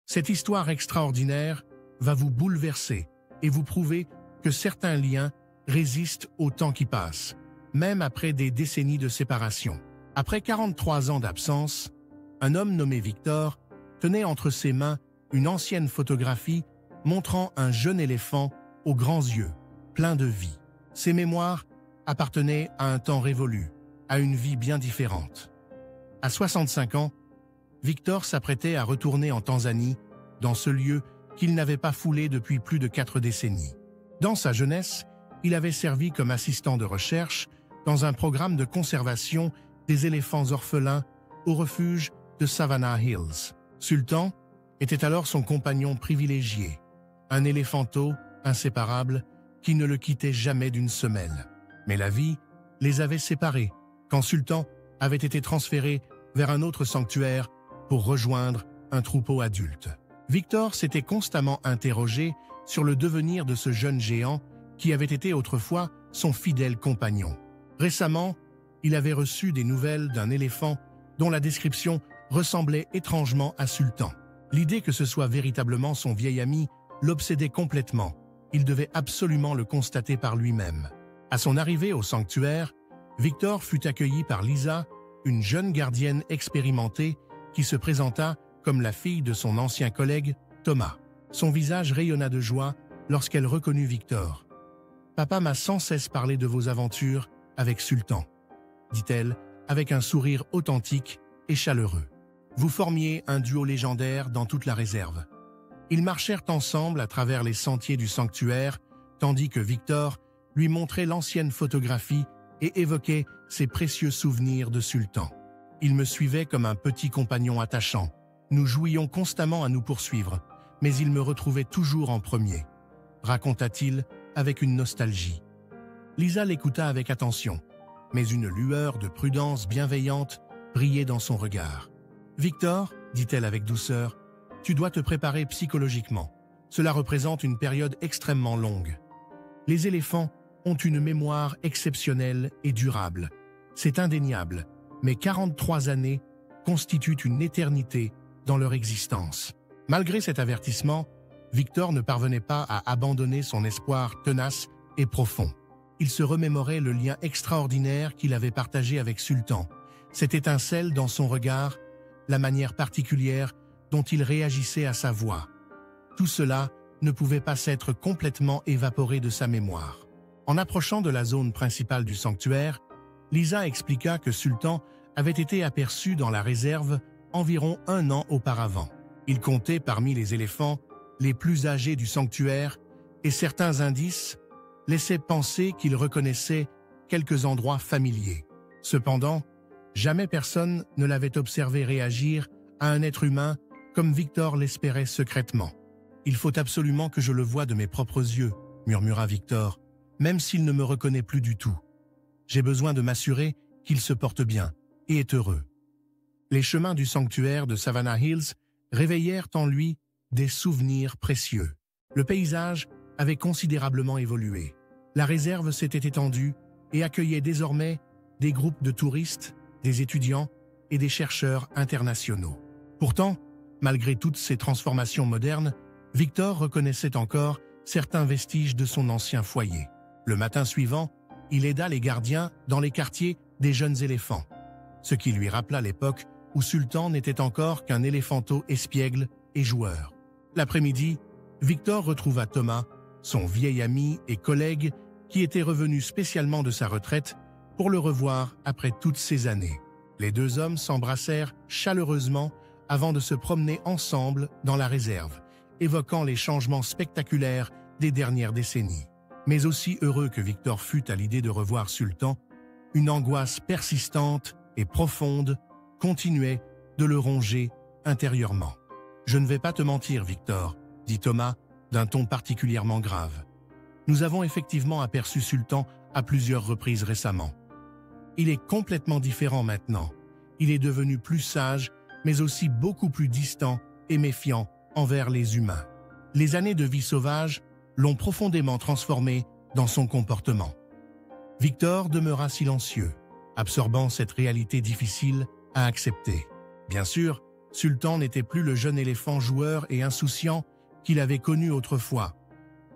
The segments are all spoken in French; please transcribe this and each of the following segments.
Cette histoire extraordinaire va vous bouleverser et vous prouver que certains liens résistent au temps qui passe, même après des décennies de séparation. Après 43 ans d'absence, un homme nommé Victor tenait entre ses mains une ancienne photographie montrant un jeune éléphant aux grands yeux, plein de vie. Ces mémoires appartenaient à un temps révolu, à une vie bien différente. À 65 ans, Victor s'apprêtait à retourner en Tanzanie, dans ce lieu qu'il n'avait pas foulé depuis plus de 4 décennies. Dans sa jeunesse, il avait servi comme assistant de recherche dans un programme de conservation des éléphants orphelins au refuge de Savannah Hills. Sultan était alors son compagnon privilégié, un éléphanteau inséparable qui ne le quittait jamais d'une semelle. Mais la vie les avait séparés quand Sultan avait été transféré vers un autre sanctuaire pour rejoindre un troupeau adulte. Victor s'était constamment interrogé sur le devenir de ce jeune géant qui avait été autrefois son fidèle compagnon. Récemment, il avait reçu des nouvelles d'un éléphant dont la description ressemblait étrangement à Sultan. L'idée que ce soit véritablement son vieil ami l'obsédait complètement. Il devait absolument le constater par lui-même. À son arrivée au sanctuaire, Victor fut accueilli par Lisa, une jeune gardienne expérimentée qui se présenta comme la fille de son ancien collègue, Thomas. Son visage rayonna de joie lorsqu'elle reconnut Victor. « Papa m'a sans cesse parlé de vos aventures avec Sultan », dit-elle avec un sourire authentique et chaleureux. Vous formiez un duo légendaire dans toute la réserve. Ils marchèrent ensemble à travers les sentiers du sanctuaire, tandis que Victor lui montrait l'ancienne photographie et évoquait ses précieux souvenirs de Sultan. Il me suivait comme un petit compagnon attachant. Nous jouions constamment à nous poursuivre, mais il me retrouvait toujours en premier, raconta-t-il avec une nostalgie. Lisa l'écouta avec attention, mais une lueur de prudence bienveillante brillait dans son regard. « Victor, dit-elle avec douceur, tu dois te préparer psychologiquement. Cela représente une période extrêmement longue. Les éléphants ont une mémoire exceptionnelle et durable. C'est indéniable, mais 43 années constituent une éternité dans leur existence. » Malgré cet avertissement, Victor ne parvenait pas à abandonner son espoir tenace et profond. Il se remémorait le lien extraordinaire qu'il avait partagé avec Sultan, cette étincelle dans son regard, la manière particulière dont il réagissait à sa voix. Tout cela ne pouvait pas s'être complètement évaporé de sa mémoire. En approchant de la zone principale du sanctuaire, Lisa expliqua que Sultan avait été aperçu dans la réserve environ 1 an auparavant. Il comptait parmi les éléphants les plus âgés du sanctuaire et certains indices laissaient penser qu'il reconnaissait quelques endroits familiers. Cependant, jamais personne ne l'avait observé réagir à un être humain comme Victor l'espérait secrètement. « Il faut absolument que je le voie de mes propres yeux », murmura Victor, même s'il ne me reconnaît plus du tout. « J'ai besoin de m'assurer qu'il se porte bien et est heureux. » Les chemins du sanctuaire de Savannah Hills réveillèrent en lui des souvenirs précieux. Le paysage avait considérablement évolué. La réserve s'était étendue et accueillait désormais des groupes de touristes, des étudiants et des chercheurs internationaux. Pourtant, malgré toutes ces transformations modernes, Victor reconnaissait encore certains vestiges de son ancien foyer. Le matin suivant, il aida les gardiens dans les quartiers des jeunes éléphants, ce qui lui rappela l'époque où Sultan n'était encore qu'un éléphanteau espiègle et joueur. L'après-midi, Victor retrouva Thomas, son vieil ami et collègue qui était revenu spécialement de sa retraite pour le revoir après toutes ces années. Les 2 hommes s'embrassèrent chaleureusement avant de se promener ensemble dans la réserve, évoquant les changements spectaculaires des dernières décennies. Mais aussi heureux que Victor fût à l'idée de revoir Sultan, une angoisse persistante et profonde continuait de le ronger intérieurement. « Je ne vais pas te mentir, Victor, » dit Thomas d'un ton particulièrement grave. « Nous avons effectivement aperçu Sultan à plusieurs reprises récemment. Il est complètement différent maintenant. Il est devenu plus sage, mais aussi beaucoup plus distant et méfiant envers les humains. Les années de vie sauvage l'ont profondément transformé dans son comportement. » Victor demeura silencieux, absorbant cette réalité difficile à accepter. Bien sûr, Sultan n'était plus le jeune éléphant joueur et insouciant qu'il avait connu autrefois.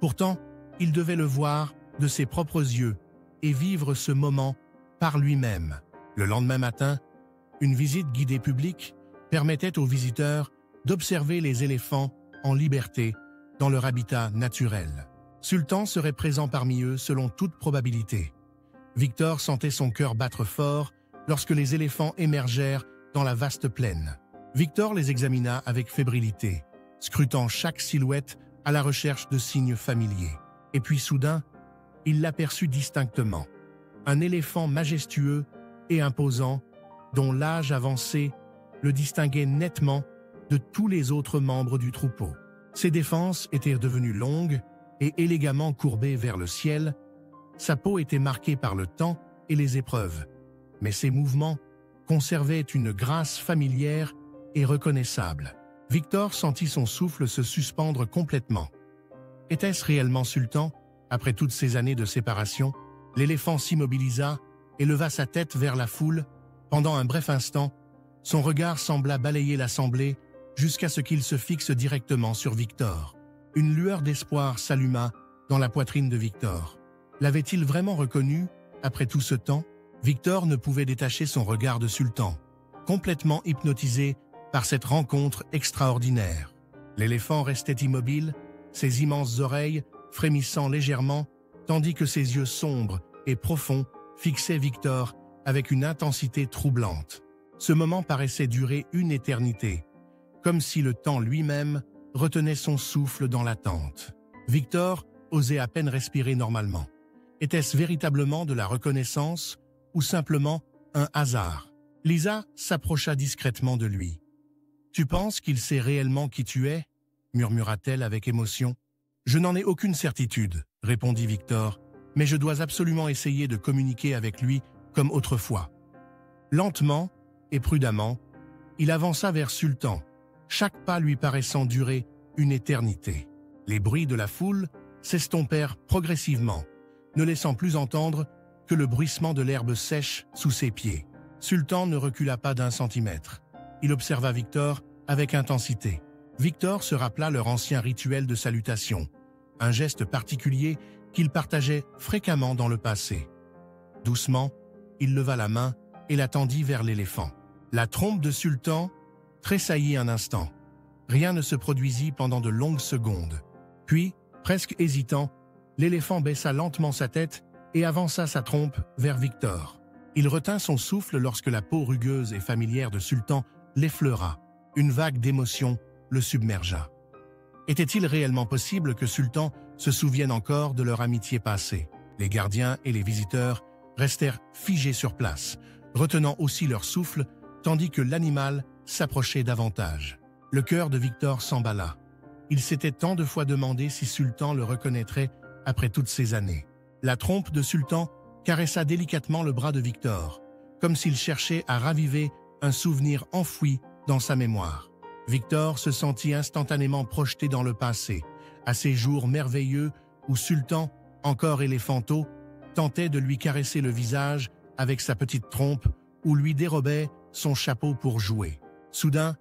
Pourtant, il devait le voir de ses propres yeux et vivre ce moment par lui-même. Le lendemain matin, une visite guidée publique permettait aux visiteurs d'observer les éléphants en liberté dans leur habitat naturel. Sultan serait présent parmi eux selon toute probabilité. Victor sentait son cœur battre fort lorsque les éléphants émergèrent dans la vaste plaine. Victor les examina avec fébrilité, scrutant chaque silhouette à la recherche de signes familiers. Et puis soudain, il l'aperçut distinctement. Un éléphant majestueux et imposant, dont l'âge avancé le distinguait nettement de tous les autres membres du troupeau. Ses défenses étaient devenues longues et élégamment courbées vers le ciel. Sa peau était marquée par le temps et les épreuves, mais ses mouvements conservaient une grâce familière et reconnaissable. Victor sentit son souffle se suspendre complètement. Était-ce réellement Sultan? Après toutes ces années de séparation, l'éléphant s'immobilisa et leva sa tête vers la foule. Pendant un bref instant, son regard sembla balayer l'assemblée jusqu'à ce qu'il se fixe directement sur Victor. Une lueur d'espoir s'alluma dans la poitrine de Victor. L'avait-il vraiment reconnu après tout ce temps? Victor ne pouvait détacher son regard de Sultan, complètement hypnotisé par cette rencontre extraordinaire. L'éléphant restait immobile, ses immenses oreilles frémissant légèrement, tandis que ses yeux sombres et profonds fixaient Victor avec une intensité troublante. Ce moment paraissait durer une éternité, comme si le temps lui-même retenait son souffle dans l'attente. Victor osait à peine respirer normalement. Était-ce véritablement de la reconnaissance ou simplement un hasard? Lisa s'approcha discrètement de lui. « Tu penses qu'il sait réellement qui tu es ?» murmura-t-elle avec émotion. « Je n'en ai aucune certitude, » répondit Victor, « mais je dois absolument essayer de communiquer avec lui comme autrefois. » Lentement et prudemment, il avança vers Sultan, chaque pas lui paraissant durer une éternité. Les bruits de la foule s'estompèrent progressivement, ne laissant plus entendre que le bruissement de l'herbe sèche sous ses pieds. Sultan ne recula pas d'un centimètre. Il observa Victor avec intensité. Victor se rappela leur ancien rituel de salutation, un geste particulier qu'ils partageaient fréquemment dans le passé. Doucement, il leva la main et la tendit vers l'éléphant. La trompe de Sultan tressaillit un instant. Rien ne se produisit pendant de longues secondes. Puis, presque hésitant, l'éléphant baissa lentement sa tête et avança sa trompe vers Victor. Il retint son souffle lorsque la peau rugueuse et familière de Sultan l'effleura. Une vague d'émotion le submergea. Était-il réellement possible que Sultan se souvienne encore de leur amitié passée? Les gardiens et les visiteurs restèrent figés sur place, retenant aussi leur souffle, tandis que l'animal s'approchait davantage. Le cœur de Victor s'emballa. Il s'était tant de fois demandé si Sultan le reconnaîtrait après toutes ces années. La trompe de Sultan caressa délicatement le bras de Victor, comme s'il cherchait à raviver un souvenir enfoui dans sa mémoire. Victor se sentit instantanément projeté dans le passé, à ces jours merveilleux où Sultan, encore éléphanteau, tentait de lui caresser le visage avec sa petite trompe ou lui dérobait son chapeau pour jouer. Soudain,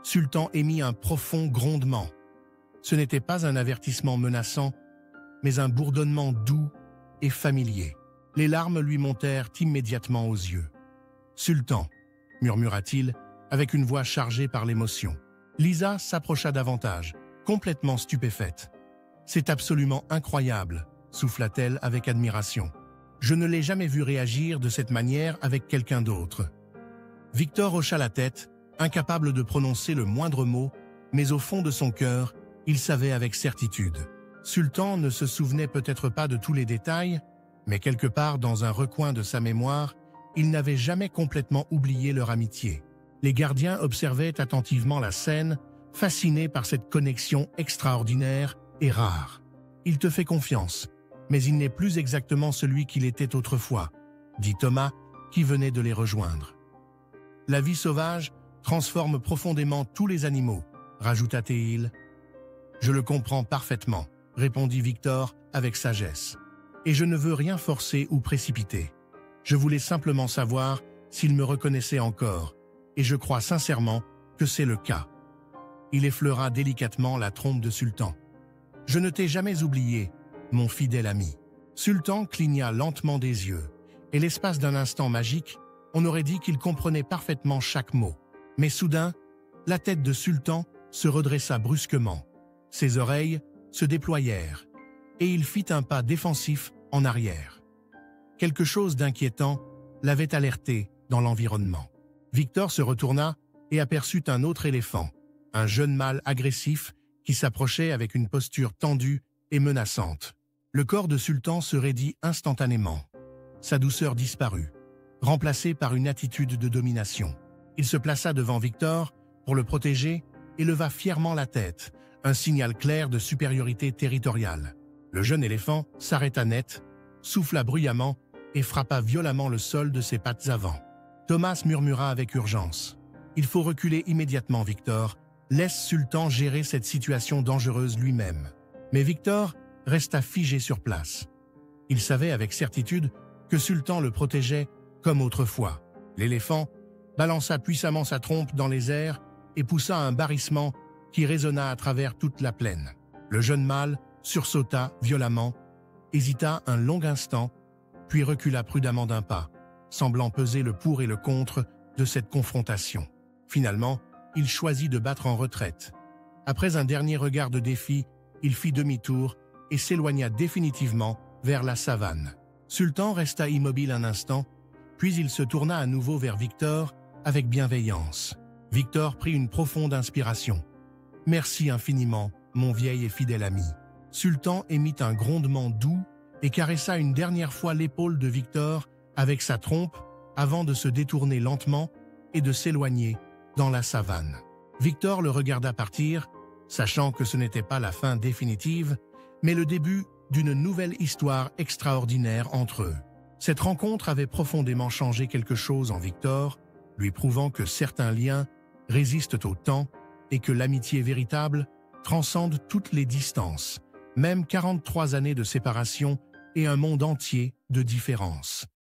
Sultan émit un profond grondement. Ce n'était pas un avertissement menaçant, mais un bourdonnement doux et familier. Les larmes lui montèrent immédiatement aux yeux. « Sultan » murmura-t-il avec une voix chargée par l'émotion. Lisa s'approcha davantage, complètement stupéfaite. « C'est absolument incroyable » souffla-t-elle avec admiration. « Je ne l'ai jamais vu réagir de cette manière avec quelqu'un d'autre. » Victor hocha la tête, incapable de prononcer le moindre mot, mais au fond de son cœur, il savait avec certitude. Sultan ne se souvenait peut-être pas de tous les détails, mais quelque part dans un recoin de sa mémoire, il n'avait jamais complètement oublié leur amitié. Les gardiens observaient attentivement la scène, fascinés par cette connexion extraordinaire et rare. « Il te fait confiance, mais il n'est plus exactement celui qu'il était autrefois », dit Thomas, qui venait de les rejoindre. « La vie sauvage transforme profondément tous les animaux », rajouta Théil. « Je le comprends parfaitement », répondit Victor avec sagesse. « Et je ne veux rien forcer ou précipiter. Je voulais simplement savoir s'il me reconnaissait encore, et je crois sincèrement que c'est le cas. Il effleura délicatement la trompe de Sultan. « Je ne t'ai jamais oublié, mon fidèle ami. » Sultan cligna lentement des yeux, et l'espace d'un instant magique, on aurait dit qu'il comprenait parfaitement chaque mot. Mais soudain, la tête de Sultan se redressa brusquement. Ses oreilles se déployèrent, et il fit un pas défensif en arrière. Quelque chose d'inquiétant l'avait alerté dans l'environnement. Victor se retourna et aperçut un autre éléphant, un jeune mâle agressif qui s'approchait avec une posture tendue et menaçante. Le corps de Sultan se raidit instantanément. Sa douceur disparut, remplacée par une attitude de domination. Il se plaça devant Victor pour le protéger et leva fièrement la tête, un signal clair de supériorité territoriale. Le jeune éléphant s'arrêta net, souffla bruyamment et frappa violemment le sol de ses pattes avant. Thomas murmura avec urgence. « Il faut reculer immédiatement, Victor. Laisse Sultan gérer cette situation dangereuse lui-même. » Mais Victor resta figé sur place. Il savait avec certitude que Sultan le protégeait comme autrefois. L'éléphant balança puissamment sa trompe dans les airs et poussa un barrissement qui résonna à travers toute la plaine. Le jeune mâle sursauta violemment, hésita un long instant, puis recula prudemment d'un pas, semblant peser le pour et le contre de cette confrontation. Finalement, il choisit de battre en retraite. Après un dernier regard de défi, il fit demi-tour et s'éloigna définitivement vers la savane. Sultan resta immobile un instant, puis il se tourna à nouveau vers Victor avec bienveillance. Victor prit une profonde inspiration. « Merci infiniment, mon vieil et fidèle ami. » Sultan émit un grondement doux et caressa une dernière fois l'épaule de Victor avec sa trompe avant de se détourner lentement et de s'éloigner dans la savane. Victor le regarda partir, sachant que ce n'était pas la fin définitive, mais le début d'une nouvelle histoire extraordinaire entre eux. Cette rencontre avait profondément changé quelque chose en Victor, lui prouvant que certains liens résistent au temps et que l'amitié véritable transcende toutes les distances, même 43 années de séparation et un monde entier de différence.